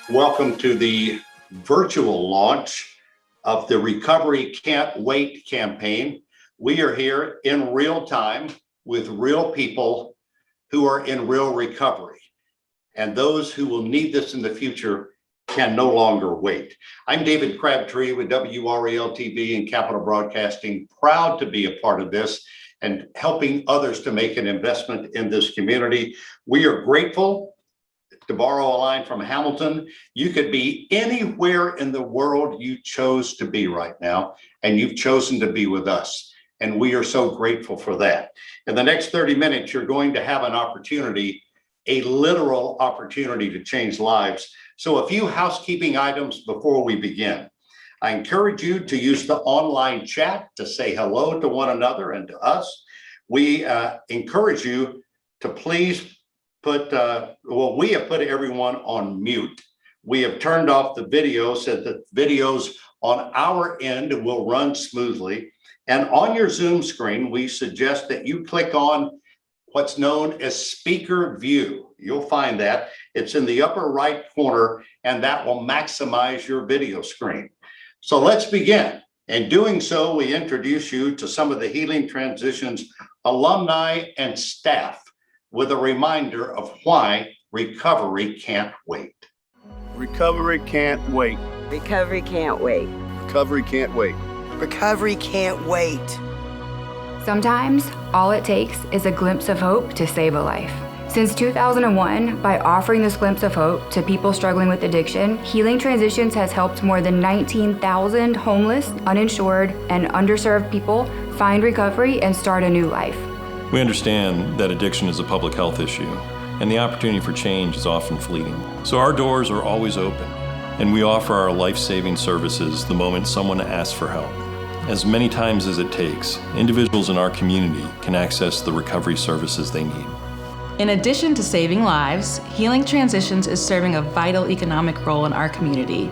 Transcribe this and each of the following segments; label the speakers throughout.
Speaker 1: Welcome to the virtual launch of the Recovery Can't Wait campaign. We are here in real time with real people who are in real recovery. And those who will need this in the future can no longer wait. I'm David Crabtree with WRAL-TV and Capital Broadcasting, proud to be a part of this and helping others to make an investment in this community. We are grateful. To borrow a line from Hamilton, you could be anywhere in the world you chose to be right now, and you've chosen to be with us. And we are so grateful for that. In the next 30 minutes, you're going to have an opportunity, a literal opportunity to change lives. So a few housekeeping items before we begin. I encourage you to use the online chat to say hello to one another and to us. We encourage you to please we have put everyone on mute. We have turned off the video so that videos on our end will run smoothly. And on your Zoom screen, we suggest that you click on what's known as speaker view. You'll find that it's in the upper right corner, and that will maximize your video screen. So let's begin. In doing so, we introduce you to some of the Healing Transitions alumni and staff with a reminder of why recovery can't wait.
Speaker 2: Recovery can't wait.
Speaker 3: Recovery can't wait.
Speaker 2: Recovery can't wait.
Speaker 4: Recovery can't wait.
Speaker 5: Sometimes all it takes is a glimpse of hope to save a life. Since 2001, by offering this glimpse of hope to people struggling with addiction, Healing Transitions has helped more than 19,000 homeless, uninsured, and underserved people find recovery and start a new life.
Speaker 6: We understand that addiction is a public health issue, and the opportunity for change is often fleeting. So our doors are always open, and we offer our life-saving services the moment someone asks for help. As many times as it takes, individuals in our community can access the recovery services they need.
Speaker 7: In addition to saving lives, Healing Transitions is serving a vital economic role in our community.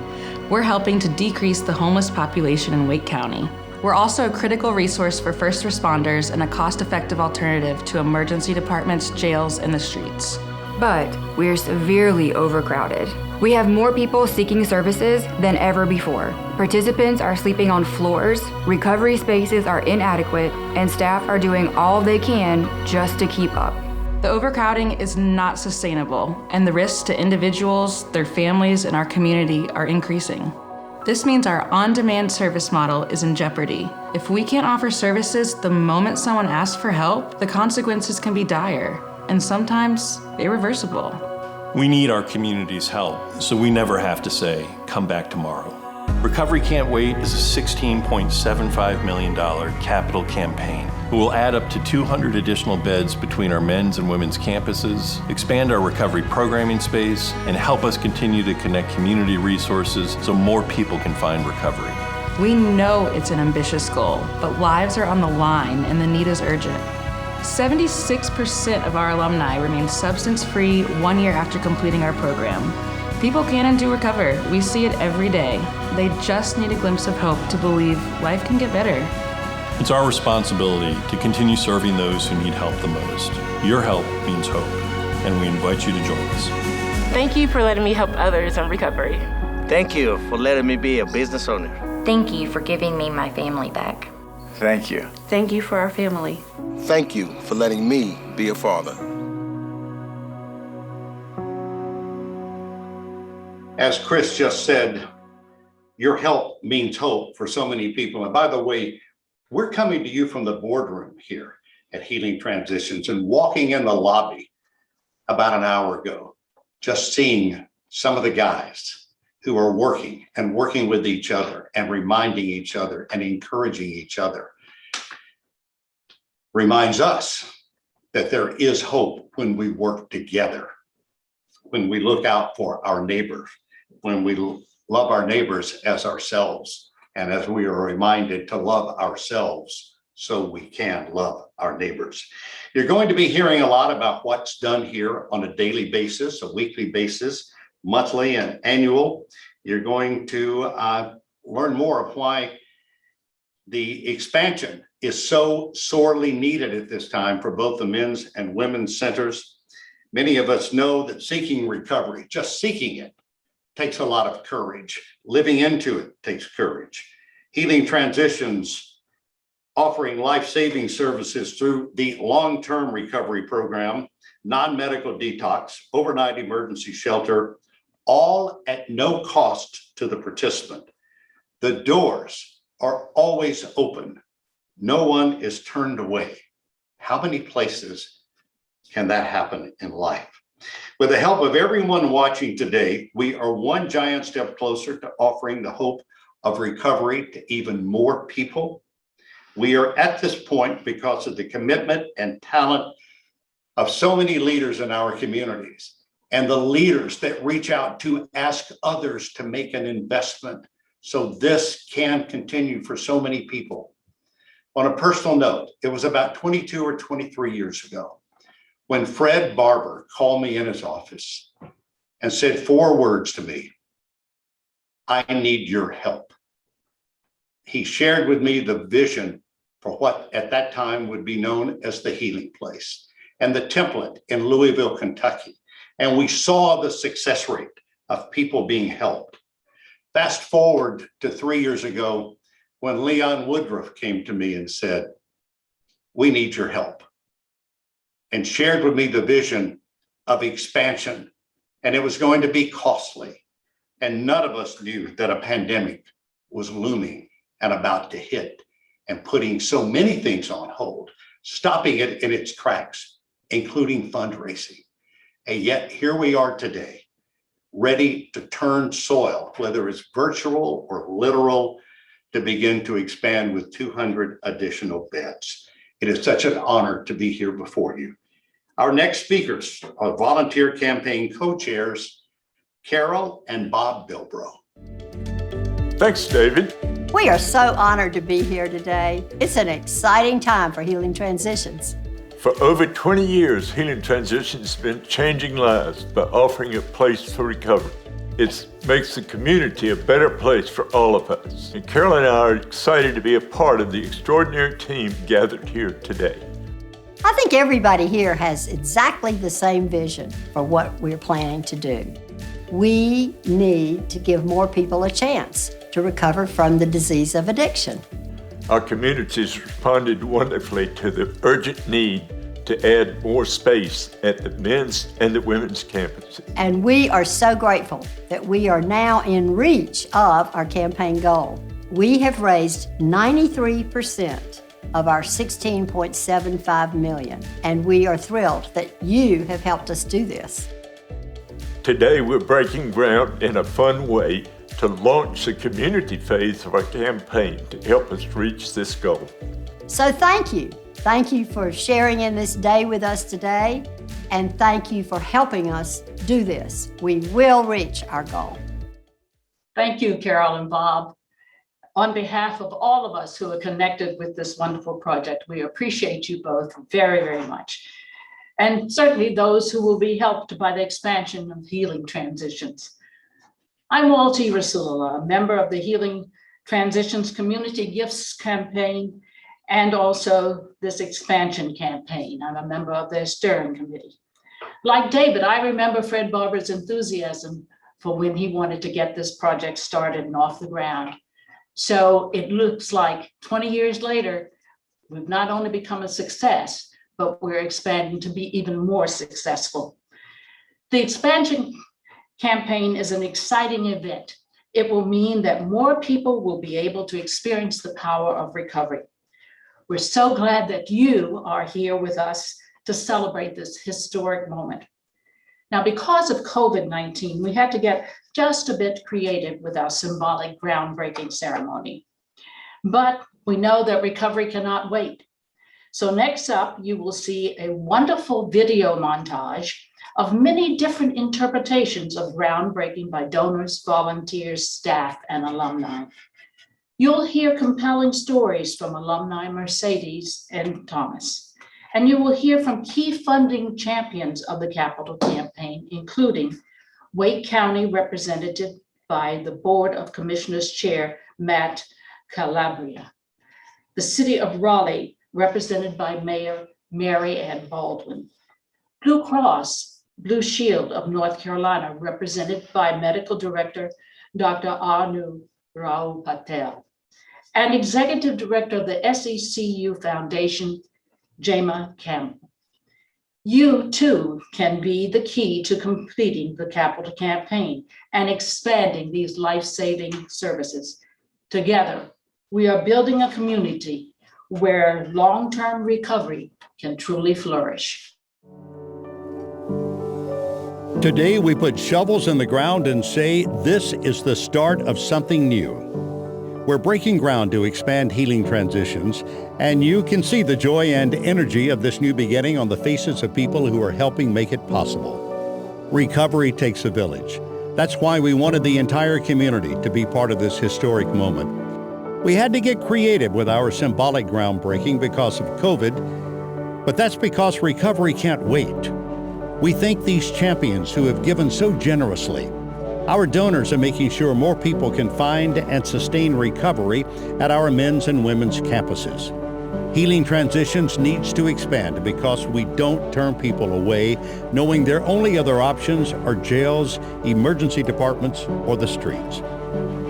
Speaker 7: We're helping to decrease the homeless population in Wake County. We're also a critical resource for first responders and a cost-effective alternative to emergency departments, jails, and the streets.
Speaker 5: But we're severely overcrowded. We have more people seeking services than ever before. Participants are sleeping on floors, recovery spaces are inadequate, and staff are doing all they can just to keep up.
Speaker 7: The overcrowding is not sustainable, and the risks to individuals, their families, and our community are increasing. This means our on-demand service model is in jeopardy. If we can't offer services the moment someone asks for help, the consequences can be dire, and sometimes irreversible.
Speaker 6: We need our community's help, so we never have to say, come back tomorrow. Recovery Can't Wait is a $16.75 million capital campaign. It will add up to 200 additional beds between our men's and women's campuses, expand our recovery programming space, and help us continue to connect community resources so more people can find recovery.
Speaker 7: We know it's an ambitious goal, but lives are on the line and the need is urgent. 76% of our alumni remain substance-free 1 year after completing our program. People can and do recover. We see it every day. They just need a glimpse of hope to believe life can get better.
Speaker 6: It's our responsibility to continue serving those who need help the most. Your help means hope, and we invite you to join us.
Speaker 8: Thank you for letting me help others in recovery.
Speaker 4: Thank you for letting me be a business owner.
Speaker 9: Thank you for giving me my family back.
Speaker 2: Thank you.
Speaker 8: Thank you for our family.
Speaker 10: Thank you for letting me be a father.
Speaker 1: As Chris just said, your help means hope for so many people. And by the way, we're coming to you from the boardroom here at Healing Transitions, and walking in the lobby about an hour ago, just seeing some of the guys who are working with each other and reminding each other and encouraging each other reminds us that there is hope when we work together, when we look out for our neighbors, when we love our neighbors as ourselves, and as we are reminded to love ourselves so we can love our neighbors. You're going to be hearing a lot about what's done here on a daily basis, a weekly basis, monthly and annual. You're going to learn more of why the expansion is so sorely needed at this time for both the men's and women's centers. Many of us know that seeking recovery, just seeking it, takes a lot of courage. Living into it takes courage. Healing Transitions, offering life-saving services through the long-term recovery program, non-medical detox, overnight emergency shelter, all at no cost to the participant. The doors are always open. No one is turned away. How many places can that happen in life? With the help of everyone watching today, we are one giant step closer to offering the hope of recovery to even more people. We are at this point because of the commitment and talent of so many leaders in our communities and the leaders that reach out to ask others to make an investment so this can continue for so many people. On a personal note, it was about 22 or 23 years ago when Fred Barber called me in his office and said 4 words to me: "I need your help." He shared with me the vision for what at that time would be known as the Healing Place and the template in Louisville, Kentucky. And we saw the success rate of people being helped. Fast forward to 3 years ago when Leon Woodruff came to me and said, "We need your help," and shared with me the vision of expansion. And it was going to be costly. And none of us knew that a pandemic was looming and about to hit and putting so many things on hold, stopping it in its tracks, including fundraising. And yet here we are today, ready to turn soil, whether it's virtual or literal, to begin to expand with 200 additional beds. It is such an honor to be here before you. Our next speakers are volunteer campaign co-chairs, Carol and Bob Bilbro.
Speaker 11: Thanks, David.
Speaker 12: We are so honored to be here today. It's an exciting time for Healing Transitions.
Speaker 11: For over 20 years, Healing Transitions has been changing lives by offering a place for recovery. It makes the community a better place for all of us. And Carol and I are excited to be a part of the extraordinary team gathered here today.
Speaker 12: I think everybody here has exactly the same vision for what we're planning to do. We need to give more people a chance to recover from the disease of addiction.
Speaker 11: Our communities responded wonderfully to the urgent need to add more space at the men's and the women's campuses.
Speaker 12: And we are so grateful that we are now in reach of our campaign goal. We have raised 93% of our $16.75 million, and we are thrilled that you have helped us do this.
Speaker 11: Today, we're breaking ground in a fun way to launch the community phase of our campaign to help us reach this goal.
Speaker 12: So thank you. Thank you for sharing in this day with us today, and thank you for helping us do this. We will reach our goal.
Speaker 13: Thank you, Carol and Bob. On behalf of all of us who are connected with this wonderful project, we appreciate you both very, very much. And certainly those who will be helped by the expansion of Healing Transitions. I'm Waltye Rasulala, a member of the Healing Transitions Community Gifts Campaign and also this expansion campaign. I'm a member of their steering committee. Like David, I remember Fred Barber's enthusiasm for when he wanted to get this project started and off the ground. So it looks like 20 years later, we've not only become a success, but we're expanding to be even more successful. The expansion campaign is an exciting event. It will mean that more people will be able to experience the power of recovery. We're so glad that you are here with us to celebrate this historic moment. Now, because of COVID-19, we had to get just a bit creative with our symbolic groundbreaking ceremony. But we know that recovery cannot wait. So next up, you will see a wonderful video montage of many different interpretations of groundbreaking by donors, volunteers, staff, and alumni. You'll hear compelling stories from alumni Mercedes and Thomas, and you will hear from key funding champions of the capital campaign, including Wake County, represented by the Board of Commissioners Chair, Matt Calabria, the City of Raleigh, represented by Mayor Mary Ann Baldwin, Blue Cross, Blue Shield of North Carolina, represented by Medical Director Dr. Rao-Patel, and Executive Director of the SECU Foundation, Jama, Campbell. You too can be the key to completing the capital campaign and expanding these life-saving services. Together, we are building a community where long-term recovery can truly flourish.
Speaker 14: Today, we put shovels in the ground and say this is the start of something new. We're breaking ground to expand Healing Transitions, and you can see the joy and energy of this new beginning on the faces of people who are helping make it possible. Recovery takes a village. That's why we wanted the entire community to be part of this historic moment. We had to get creative with our symbolic groundbreaking because of COVID, but that's because recovery can't wait. We thank these champions who have given so generously. Our donors are making sure more people can find and sustain recovery at our men's and women's campuses. Healing Transitions needs to expand because we don't turn people away, knowing their only other options are jails, emergency departments, or the streets.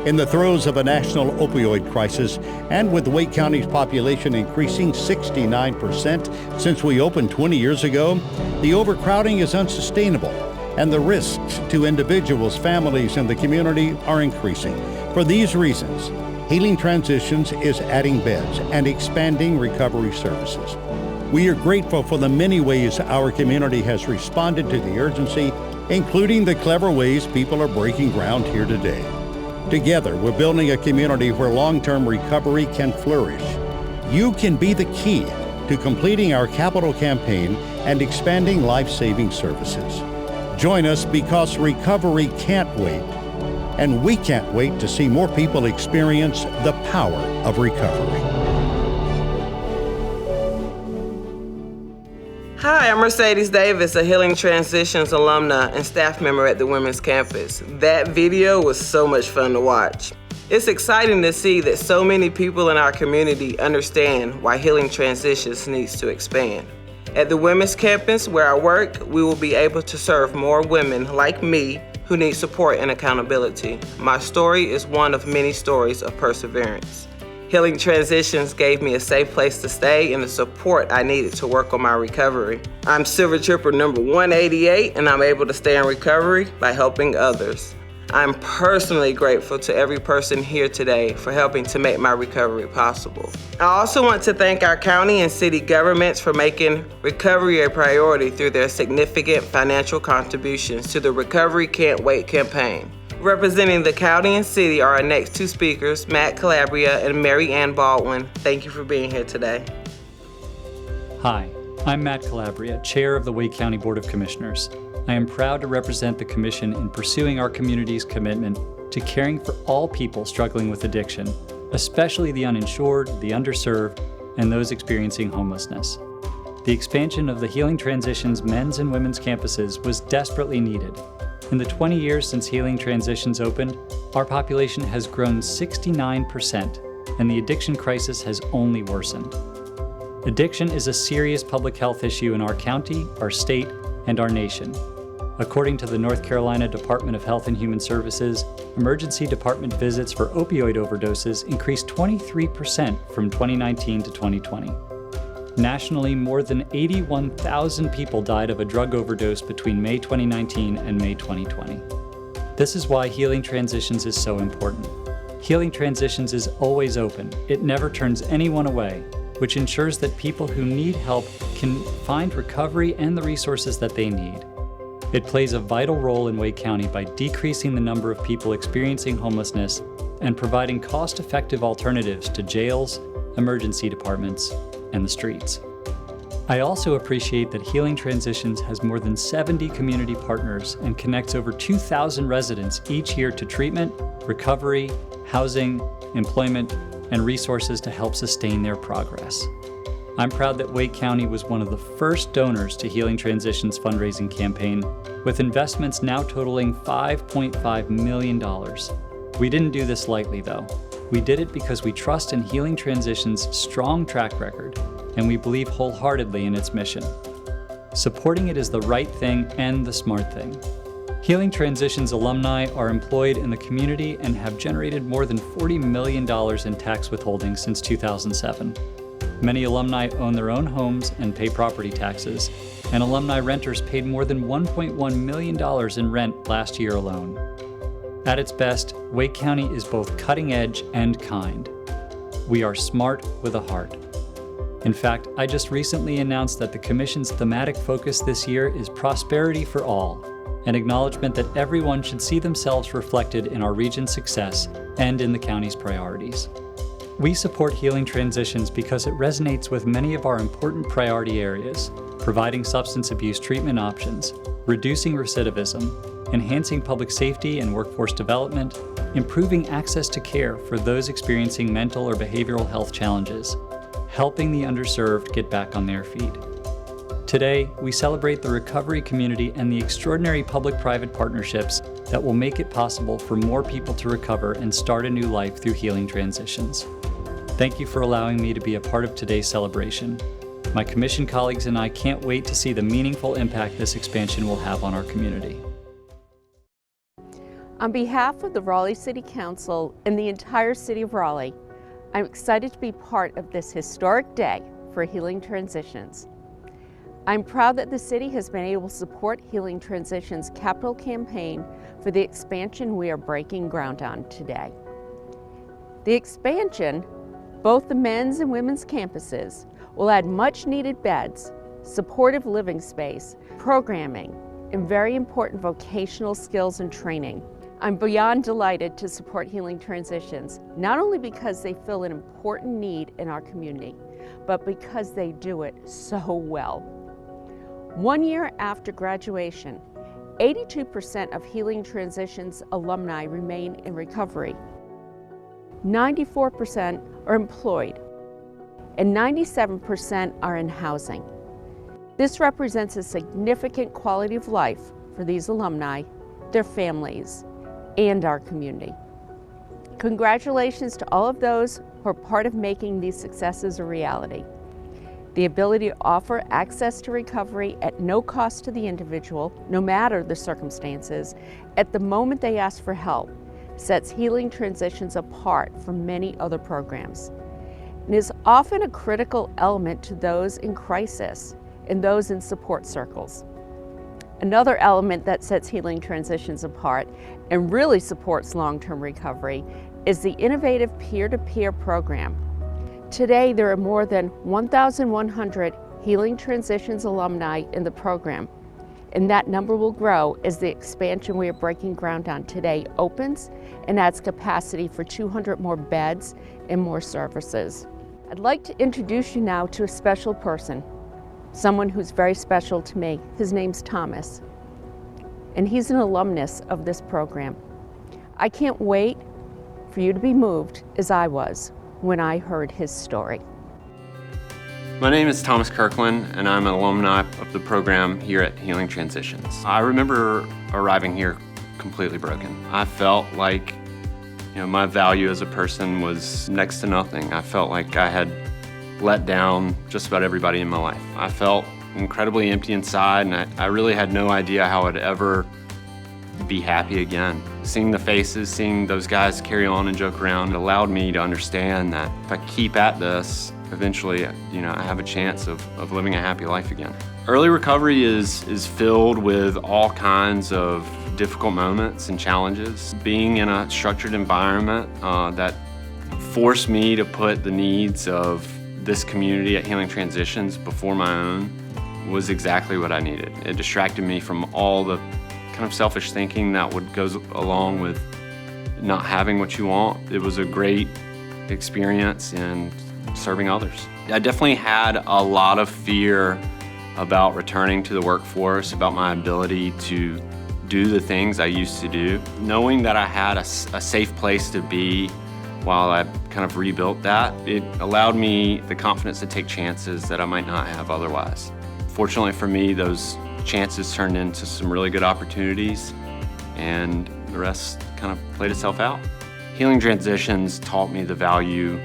Speaker 14: In the throes of a national opioid crisis, and with Wake County's population increasing 69% since we opened 20 years ago, the overcrowding is unsustainable, and the risks to individuals, families, and the community are increasing. For these reasons, Healing Transitions is adding beds and expanding recovery services. We are grateful for the many ways our community has responded to the urgency, including the clever ways people are breaking ground here today. Together, we're building a community where long-term recovery can flourish. You can be the key to completing our capital campaign and expanding life-saving services. Join us because recovery can't wait, and we can't wait to see more people experience the power of recovery.
Speaker 15: Hi, I'm Mercedes Davis, a Healing Transitions alumni and staff member at the Women's Campus. That video was so much fun to watch. It's exciting to see that so many people in our community understand why Healing Transitions needs to expand. At the Women's Campus, where I work, we will be able to serve more women like me who need support and accountability. My story is one of many stories of perseverance. Healing Transitions gave me a safe place to stay and the support I needed to work on my recovery. I'm Silver Tripper number 188, and I'm able to stay in recovery by helping others. I'm personally grateful to every person here today for helping to make my recovery possible. I also want to thank our county and city governments for making recovery a priority through their significant financial contributions to the Recovery Can't Wait campaign. Representing the county and city are our next two speakers, Matt Calabria and Mary Ann Baldwin. Thank you for being here today.
Speaker 16: Hi, I'm Matt Calabria, Chair of the Wake County Board of Commissioners. I am proud to represent the Commission in pursuing our community's commitment to caring for all people struggling with addiction, especially the uninsured, the underserved, and those experiencing homelessness. The expansion of the Healing Transitions men's and women's campuses was desperately needed. In the 20 years since Healing Transitions opened, our population has grown 69%, and the addiction crisis has only worsened. Addiction is a serious public health issue in our county, our state, and our nation. According to the North Carolina Department of Health and Human Services, emergency department visits for opioid overdoses increased 23% from 2019 to 2020. Nationally, more than 81,000 people died of a drug overdose between May 2019 and May 2020. This is why Healing Transitions is so important. Healing Transitions is always open. It never turns anyone away, which ensures that people who need help can find recovery and the resources that they need. It plays a vital role in Wake County by decreasing the number of people experiencing homelessness and providing cost-effective alternatives to jails, emergency departments, and the streets. I also appreciate that Healing Transitions has more than 70 community partners and connects over 2,000 residents each year to treatment, recovery, housing, employment, and resources to help sustain their progress. I'm proud that Wake County was one of the first donors to Healing Transitions fundraising campaign, with investments now totaling $5.5 million. We didn't do this lightly, though. We did it because we trust in Healing Transitions' strong track record, and we believe wholeheartedly in its mission. Supporting it is the right thing and the smart thing. Healing Transitions alumni are employed in the community and have generated more than $40 million in tax withholding since 2007. Many alumni own their own homes and pay property taxes, and alumni renters paid more than $1.1 million in rent last year alone. At its best, Wake County is both cutting edge and kind. We are smart with a heart. In fact, I just recently announced that the Commission's thematic focus this year is prosperity for all, an acknowledgement that everyone should see themselves reflected in our region's success and in the county's priorities. We support Healing Transitions because it resonates with many of our important priority areas: providing substance abuse treatment options, reducing recidivism, enhancing public safety and workforce development, improving access to care for those experiencing mental or behavioral health challenges, helping the underserved get back on their feet. Today, we celebrate the recovery community and the extraordinary public-private partnerships that will make it possible for more people to recover and start a new life through Healing Transitions. Thank you for allowing me to be a part of today's celebration. My Commission colleagues and I can't wait to see the meaningful impact this expansion will have on our community.
Speaker 17: On behalf of the Raleigh City Council and the entire City of Raleigh, I'm excited to be part of this historic day for Healing Transitions. I'm proud that the city has been able to support Healing Transitions' capital campaign for the expansion we are breaking ground on today. The expansion, both the men's and women's campuses, will add much needed beds, supportive living space, programming, and very important vocational skills and training. I'm beyond delighted to support Healing Transitions, not only because they fill an important need in our community, but because they do it so well. 1 year after graduation, 82% of Healing Transitions alumni remain in recovery. 94% are employed, and 97% are in housing. This represents a significant quality of life for these alumni, their families, and our community. Congratulations to all of those who are part of making these successes a reality. The ability to offer access to recovery at no cost to the individual, no matter the circumstances, at the moment they ask for help, sets Healing Transitions apart from many other programs, and is often a critical element to those in crisis and those in support circles. Another element that sets Healing Transitions apart and really supports long-term recovery is the innovative peer-to-peer program. Today, there are more than 1,100 Healing Transitions alumni in the program, and that number will grow as the expansion we are breaking ground on today opens and adds capacity for 200 more beds and more services. I'd like to introduce you now to a special person, someone who's very special to me. His name's Thomas, and he's an alumnus of this program. I can't wait for you to be moved as I was when I heard his story.
Speaker 18: My name is Thomas Kirkland, and I'm an alumni of the program here at Healing Transitions. I remember arriving here completely broken. I felt like, my value as a person was next to nothing. I felt like I had let down just about everybody in my life. I felt incredibly empty inside, and I really had no idea how I'd ever be happy again. Seeing the faces, seeing those guys carry on and joke around allowed me to understand that if I keep at this, eventually, I have a chance of living a happy life again. Early recovery is filled with all kinds of difficult moments and challenges. Being in a structured environment that forced me to put the needs of this community at Healing Transitions before my own was exactly what I needed. It distracted me from all the kind of selfish thinking that goes along with not having what you want. It was a great experience in serving others. I definitely had a lot of fear about returning to the workforce, about my ability to do the things I used to do. Knowing that I had a safe place to be while I kind of rebuilt that, it allowed me the confidence to take chances that I might not have otherwise. Fortunately for me, those chances turned into some really good opportunities, and the rest kind of played itself out. Healing Transitions taught me the value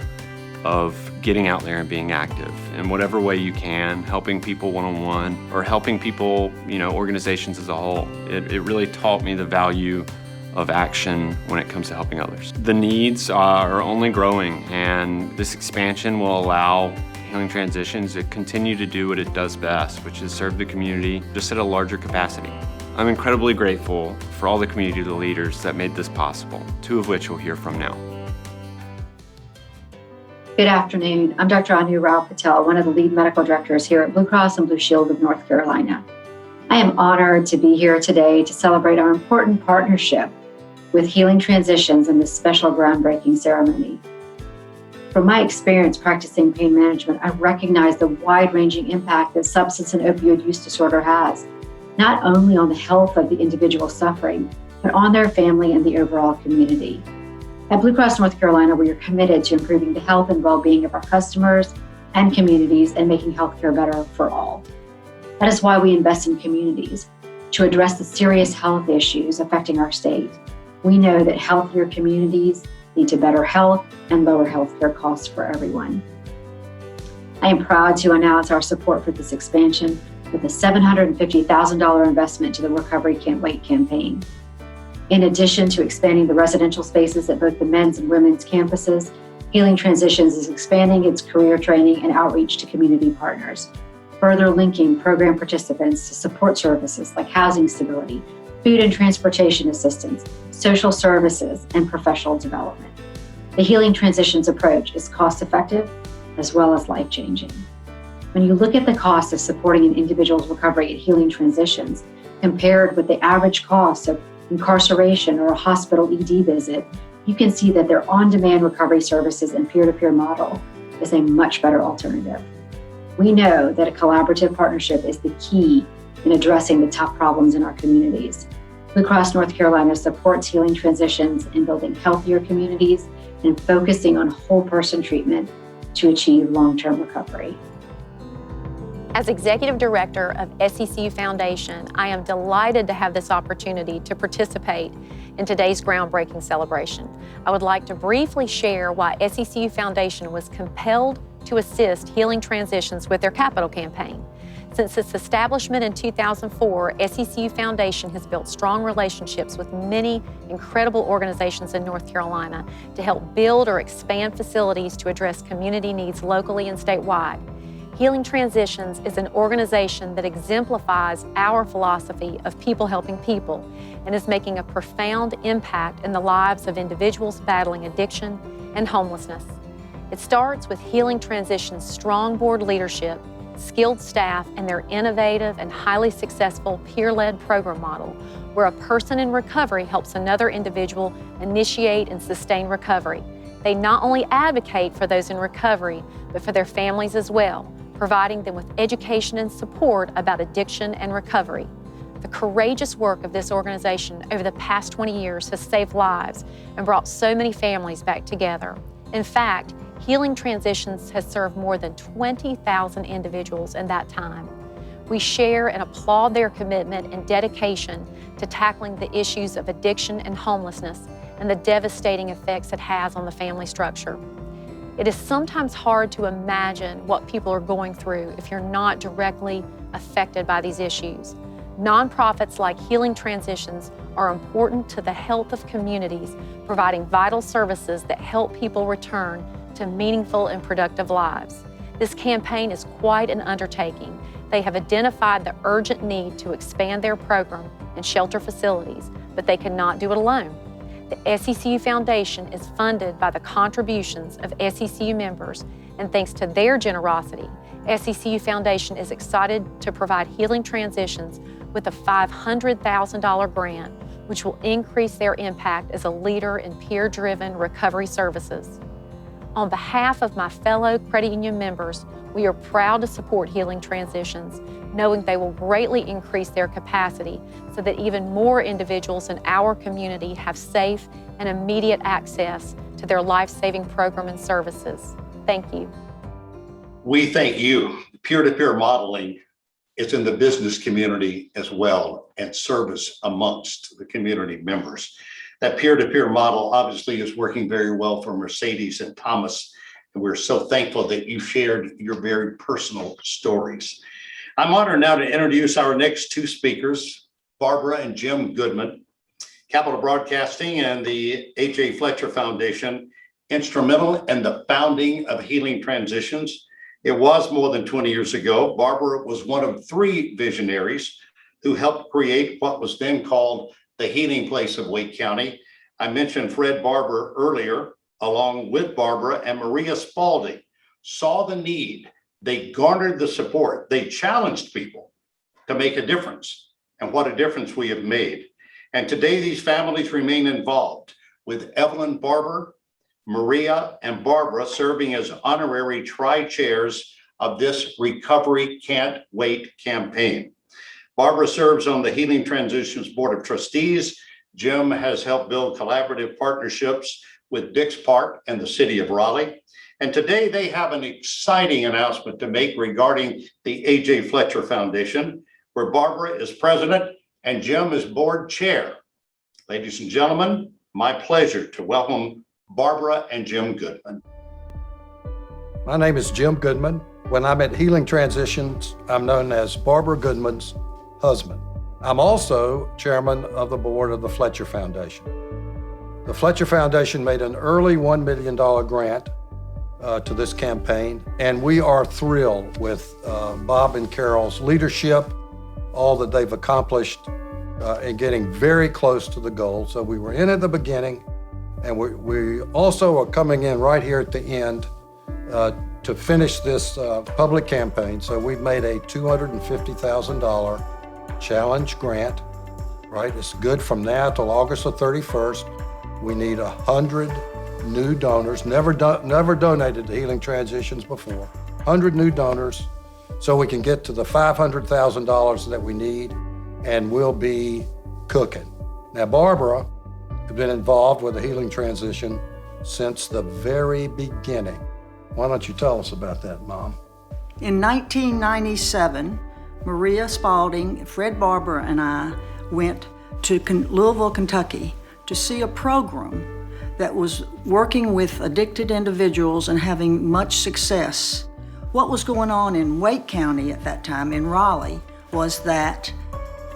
Speaker 18: of getting out there and being active in whatever way you can, helping people one-on-one or helping people, organizations as a whole. It really taught me the value of action when it comes to helping others. The needs are only growing, and this expansion will allow Healing Transitions to continue to do what it does best, which is serve the community just at a larger capacity. I'm incredibly grateful for all the community leaders that made this possible, two of which we'll hear from now.
Speaker 19: Good afternoon. I'm Dr. Rao-Patel, one of the lead medical directors here at Blue Cross and Blue Shield of North Carolina. I am honored to be here today to celebrate our important partnership with Healing Transitions in this special groundbreaking ceremony. From my experience practicing pain management, I recognize the wide-ranging impact that substance and opioid use disorder has, not only on the health of the individual suffering, but on their family and the overall community. At Blue Cross North Carolina, we are committed to improving the health and well-being of our customers and communities and making healthcare better for all. That is why we invest in communities to address the serious health issues affecting our state. We know that healthier communities lead to better health and lower healthcare costs for everyone. I am proud to announce our support for this expansion with a $750,000 investment to the Recovery Can't Wait campaign. In addition to expanding the residential spaces at both the men's and women's campuses, Healing Transitions is expanding its career training and outreach to community partners, further linking program participants to support services like housing stability, food and transportation assistance, social services, and professional development. The Healing Transitions approach is cost-effective as well as life-changing. When you look at the cost of supporting an individual's recovery at Healing Transitions compared with the average cost of incarceration or a hospital ED visit, you can see that their on-demand recovery services and peer-to-peer model is a much better alternative. We know that a collaborative partnership is the key in addressing the top problems in our communities. Blue Cross North Carolina supports Healing Transitions in building healthier communities and focusing on whole person treatment to achieve long-term recovery.
Speaker 20: As Executive Director of SECU Foundation, I am delighted to have this opportunity to participate in today's groundbreaking celebration. I would like to briefly share why SECU Foundation was compelled to assist Healing Transitions with their capital campaign. Since its establishment in 2004, SECU Foundation has built strong relationships with many incredible organizations in North Carolina to help build or expand facilities to address community needs locally and statewide. Healing Transitions is an organization that exemplifies our philosophy of people helping people and is making a profound impact in the lives of individuals battling addiction and homelessness. It starts with Healing Transitions' strong board leadership, skilled staff, and their innovative and highly successful peer-led program model, where a person in recovery helps another individual initiate and sustain recovery. They not only advocate for those in recovery, but for their families as well, providing them with education and support about addiction and recovery. The courageous work of this organization over the past 20 years has saved lives and brought so many families back together. In fact, Healing Transitions has served more than 20,000 individuals in that time. We share and applaud their commitment and dedication to tackling the issues of addiction and homelessness and the devastating effects it has on the family structure. It is sometimes hard to imagine what people are going through if you're not directly affected by these issues. Nonprofits like Healing Transitions are important to the health of communities, providing vital services that help people return to meaningful and productive lives. This campaign is quite an undertaking. They have identified the urgent need to expand their program and shelter facilities, but they cannot do it alone. The SECU Foundation is funded by the contributions of SECU members, and thanks to their generosity, SECU Foundation is excited to provide Healing Transitions with a $500,000 grant, which will increase their impact as a leader in peer-driven recovery services. On behalf of my fellow credit union members, we are proud to support Healing Transitions, knowing they will greatly increase their capacity so that even more individuals in our community have safe and immediate access to their life-saving program and services. Thank you.
Speaker 1: We thank you. Peer-to-peer modeling is in the business community as well and service amongst the community members. That peer-to-peer model obviously is working very well for Mercedes and Thomas And we're so thankful that you shared your very personal stories. I'm honored now to introduce our next two speakers, Barbara and Jim Goodmon. Capital Broadcasting and the H.A. Fletcher Foundation, instrumental in the founding of Healing Transitions. It was more than 20 years ago. Barbara was one of three visionaries who helped create what was then called the Healing Place of Wake County. I mentioned Fred Barber earlier, along with Barbara and Maria Spalding, saw the need. They garnered the support. They challenged people to make a difference, and what a difference we have made. And today these families remain involved, with Evelyn Barber, Maria, and Barbara serving as honorary tri-chairs of this Recovery Can't Wait campaign. Barbara serves on the Healing Transitions Board of Trustees. Jim has helped build collaborative partnerships with Dix Park and the city of Raleigh. And today they have an exciting announcement to make regarding the A.J. Fletcher Foundation, where Barbara is president and Jim is board chair. Ladies and gentlemen, my pleasure to welcome Barbara and Jim Goodmon.
Speaker 21: My name is Jim Goodmon. When I'm at Healing Transitions, I'm known as Barbara Goodman's husband. I'm also chairman of the board of the Fletcher Foundation. The Fletcher Foundation made an early $1 million grant to this campaign, and we are thrilled with Bob and Carol's leadership, all that they've accomplished in getting very close to the goal. So we were in at the beginning, and we also are coming in right here at the end to finish this public campaign. So we've made a $250,000 challenge grant, right? It's good from now till August the 31st. We need 100 new donors, never donated to Healing Transitions before, 100 new donors, so we can get to the $500,000 that we need, and we'll be cooking. Now, Barbara has been involved with the Healing Transition since the very beginning. Why don't you tell us about that, Mom?
Speaker 22: In 1997, Maria Spalding, Fred Barber, and I went to Louisville, Kentucky to see a program that was working with addicted individuals and having much success. What was going on in Wake County at that time, in Raleigh, was that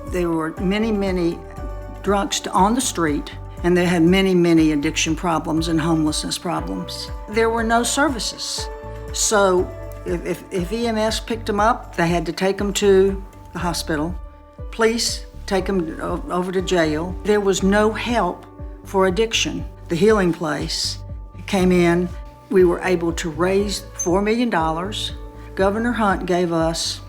Speaker 22: there were many drunks on the street, and they had many addiction problems and homelessness problems. There were no services. So if EMS picked them up, they had to take them to the hospital. Police take them over to jail. There was no help for addiction. The Healing Place came in. We were able to raise $4 million. Governor Hunt gave us,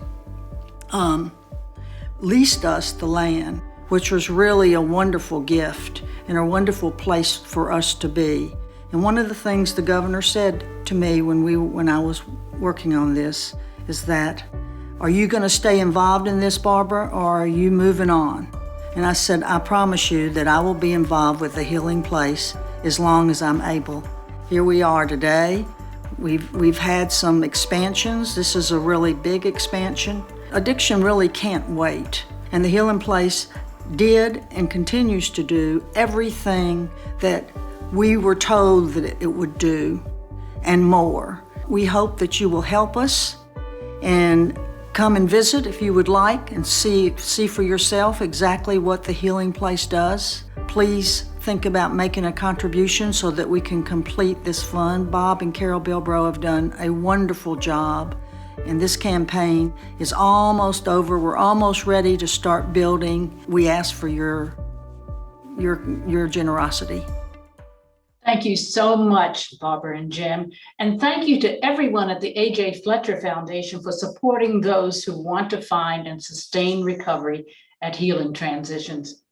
Speaker 22: leased us the land, which was really a wonderful gift and a wonderful place for us to be. And one of the things the governor said to me when I was working on this is that, are you going to stay involved in this, Barbara, or are you moving on? And I said, I promise you that I will be involved with the Healing Place as long as I'm able. Here we are today. We've had some expansions. This is a really big expansion. Addiction really can't wait. And the Healing Place did and continues to do everything that we were told that it would do and more. We hope that you will help us and come and visit if you would like and see for yourself exactly what the Healing Place does. Please think about making a contribution so that we can complete this fund. Bob and Carol Bilbro have done a wonderful job, and this campaign is almost over. We're almost ready to start building. We ask for your generosity.
Speaker 13: Thank you so much, Barbara and Jim. And thank you to everyone at the A.J. Fletcher Foundation for supporting those who want to find and sustain recovery at Healing Transitions.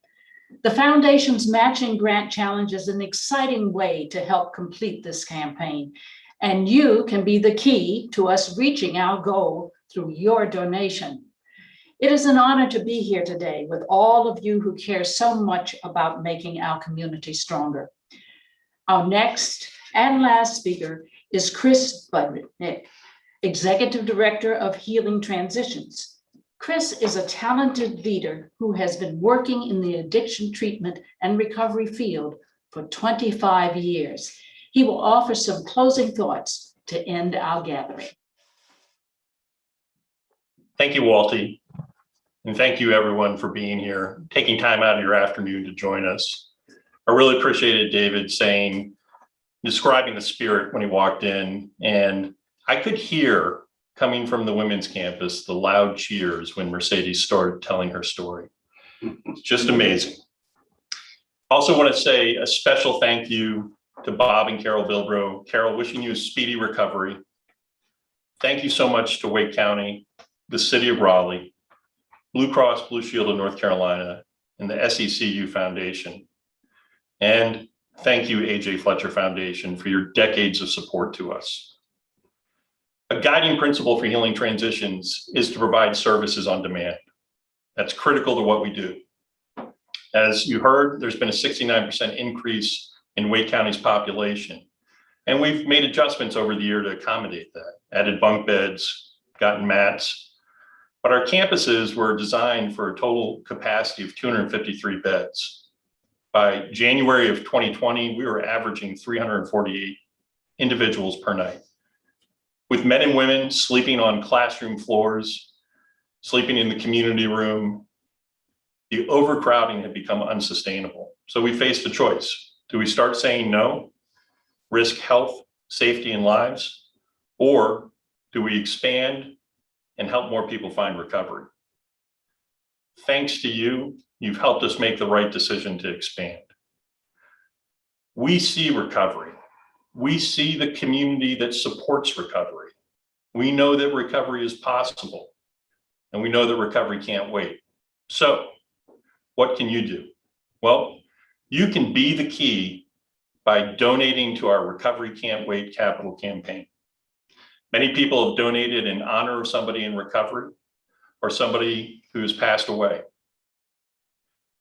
Speaker 13: The Foundation's matching grant challenge is an exciting way to help complete this campaign. And you can be the key to us reaching our goal through your donation. It is an honor to be here today with all of you who care so much about making our community stronger. Our next and last speaker is Chris Budnick, Executive Director of Healing Transitions. Chris is a talented leader who has been working in the addiction treatment and recovery field for 25 years. He will offer some closing thoughts to end our gathering.
Speaker 6: Thank you, Waltye. And thank you everyone for being here, taking time out of your afternoon to join us. I really appreciated David describing the spirit when he walked in, and I could hear coming from the women's campus, the loud cheers when Mercedes started telling her story. It's just amazing. Also want to say a special thank you to Bob and Carol Bilbro. Carol, wishing you a speedy recovery. Thank you so much to Wake County, the city of Raleigh, Blue Cross Blue Shield of North Carolina, and the SECU Foundation. And thank you, AJ Fletcher Foundation, for your decades of support to us. A guiding principle for Healing Transitions is to provide services on demand. That's critical to what we do. As you heard, there's been a 69% increase in Wake County's population. And we've made adjustments over the year to accommodate that, added bunk beds, gotten mats. But our campuses were designed for a total capacity of 253 beds. By January of 2020, we were averaging 348 individuals per night, with men and women sleeping on classroom floors, sleeping in the community room. The overcrowding had become unsustainable. So we faced a choice. Do we start saying no, risk health, safety, and lives? Or do we expand and help more people find recovery? Thanks to you, you've helped us make the right decision to expand. We see recovery. We see the community that supports recovery. We know that recovery is possible, and we know that recovery can't wait. So, what can you do? Well, you can be the key by donating to our Recovery Can't Wait capital campaign. Many people have donated in honor of somebody in recovery or somebody who has passed away.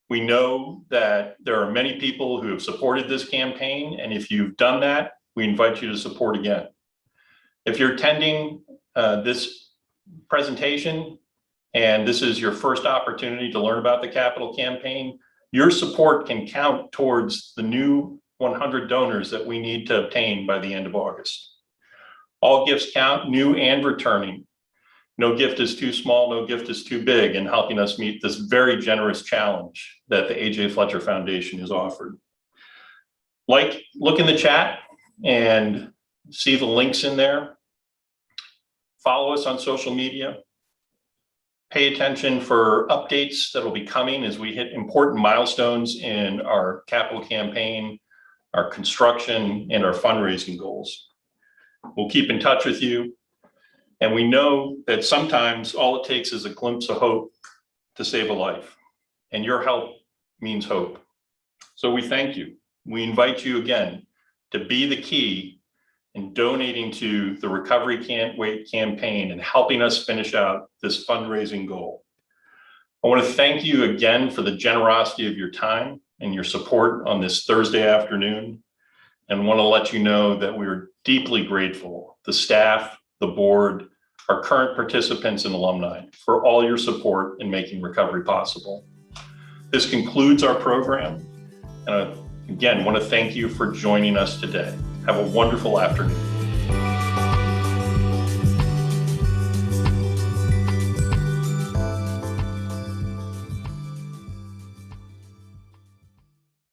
Speaker 6: We know that there are many people who have supported this campaign, and if you've done that, we invite you to support again. If you're attending this presentation and this is your first opportunity to learn about the capital campaign, your support can count towards the new 100 donors that we need to obtain by the end of August. All gifts count, new and returning. No gift is too small, no gift is too big in helping us meet this very generous challenge that the AJ Fletcher Foundation has offered. Look in the chat and see the links in there. Follow us on social media. Pay attention for updates that will be coming as we hit important milestones in our capital campaign, our construction, and our fundraising goals. We'll keep in touch with you. And we know that sometimes all it takes is a glimpse of hope to save a life. And your help means hope. So we thank you. We invite you again to be the key in donating to the Recovery Can't Wait campaign and helping us finish out this fundraising goal. I want to thank you again for the generosity of your time and your support on this Thursday afternoon, and want to let you know that we're deeply grateful, the staff, the board, our current participants and alumni, for all your support in making recovery possible. This concludes our program, and I again want to thank you for joining us today. Have a wonderful afternoon.